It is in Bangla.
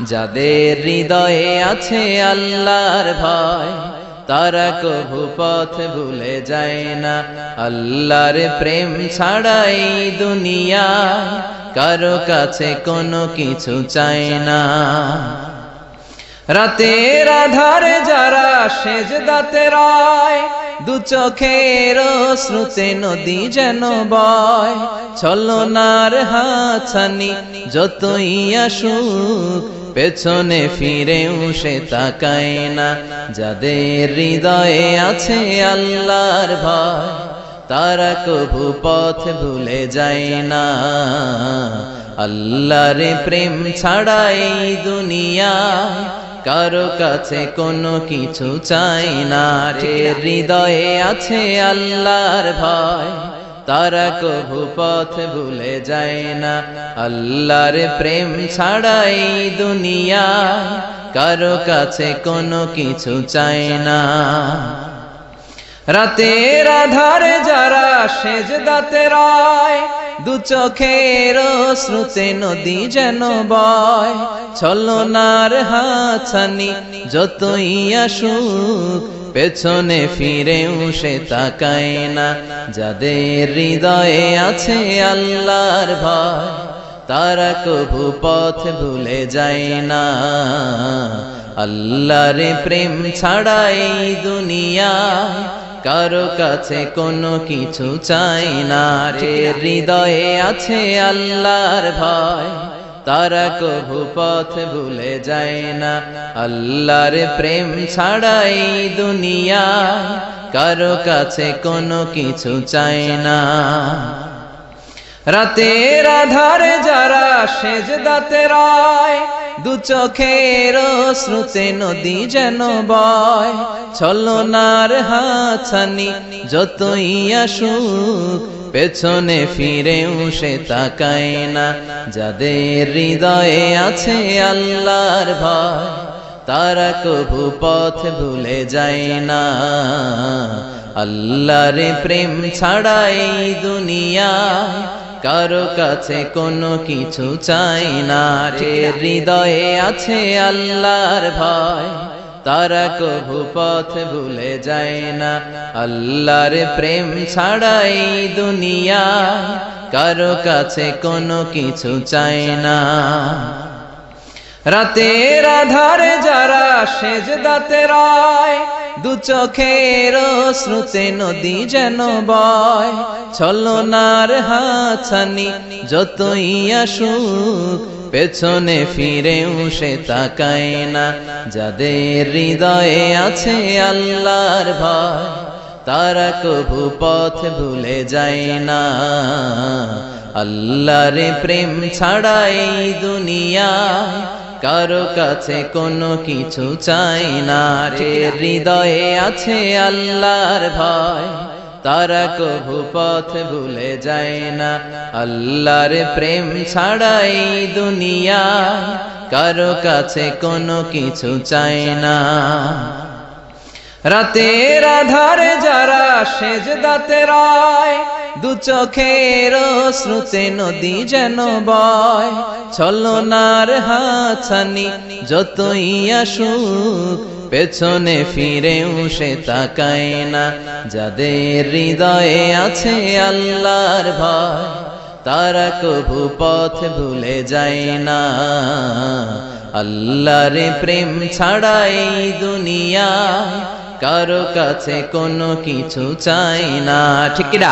যাদের হৃদয়ে আছে আল্লাহর ভয় তারা কভু পথ ভুলে যায় না। আল্লাহর প্রেম ছাড়াই দুনিয়ায় কারো কাছে কোনো কিছু চায় না। রাতের আধারে যারা সেজদাতে রয়, দু চোখের শ্রুতে নদী যেন বয়। ছলনার হাতছানি যতই আসুক পেছনে ফিরেও সে তাকায় না। যাদের হৃদয়ে আছে আল্লাহর ভয় তারা কভু পথ ভুলে যায় না। আল্লাহর প্রেম ছাড়াই দুনিয়ায় কারো কাছে কোনো কিছু চাই না। হৃদয়ে আছে আল্লাহর ভয় তারা কভু পথ ভুলে যায় না। আল্লাহর প্রেম ছাড়াই দুনিয়ায় কারো কাছে কোনো কিছু চাই না। রাতের আধারে যারা সেজদাতে রয়, দু চোখের শ্রুতে নদী যেন বয়। ছলনার হাতছানি যতই আসুক পেছনে ফিরেও সে তাকায় না। যাদের হৃদয়ে আছে আল্লাহর ভয় তারা কভু পথ ভুলে যায় না। আল্লাহর প্রেম ছাড়াই দুনিয়ায় কারো কাছে কোনো কিছু চাই না। হৃদয়ে আছে আল্লাহর ভয় তারা কভু পথ ভুলে যায় না। আল্লাহর প্রেম ছাড়াই দুনিয়ায় কারো কাছে কোনো কিছু চাই না। রাতের আধারে যারা সেজদাতে রয়, দু চোখের শ্রুতে নদী যেন বয়। ছলনার হাতছানি যতই আসুক পেছনে ফিরেও সে তাকায় না। যাদের হৃদয়ে আছে আল্লাহর ভয় তারা কভু পথ ভুলে যায় না। আল্লাহর প্রেম ছাড়াই দুনিয়ায় কারো কাছে কোনো কিছু চাই না। হৃদয়ে আছে আল্লাহর ভয় তারা কভু পথ ভুলে যায় না। আল্লাহর প্রেম ছাড়াই দুনিয়ায় কারো কাছে কোনো কিছু চাই না। রাতের আধারে যারা সেজদাতে রয়, দু চোখের শ্রুতে নদী যেন বয়। ছলনার হাতছানি যতই আসুক পেছনে ফিরেও সে তাকায় না। যাদের হৃদয়ে আছে আল্লাহর ভয় তারা কভু পথ ভুলে যায় না। আল্লাহর প্রেম ছাড়াই দুনিয়ায় কারো কাছে কোনো কিছু চাই না। হৃদয়ে আছে আল্লাহর ভয় তারা কভু পথ ভুলে যায় না। আল্লাহর প্রেম ছাড়াই দুনিয়ায় কারো কাছে কোনো কিছু চাই না। রাতের আধারে যারা সেজদাতে রয়, দু চোখের শ্রুতে নদী যেন বয়। ছলনার হাতছানি যতই আসুক পেছনে ফিরেও সে তাকায় না। যাদের হৃদয়ে আছে আল্লাহর ভয় তারা কভু পথ ভুলে যায় না। আল্লাহর প্রেম ছাড়াই দুনিয়ায় কারো কাছে কোনো কিছু চাই না। ঠিক না?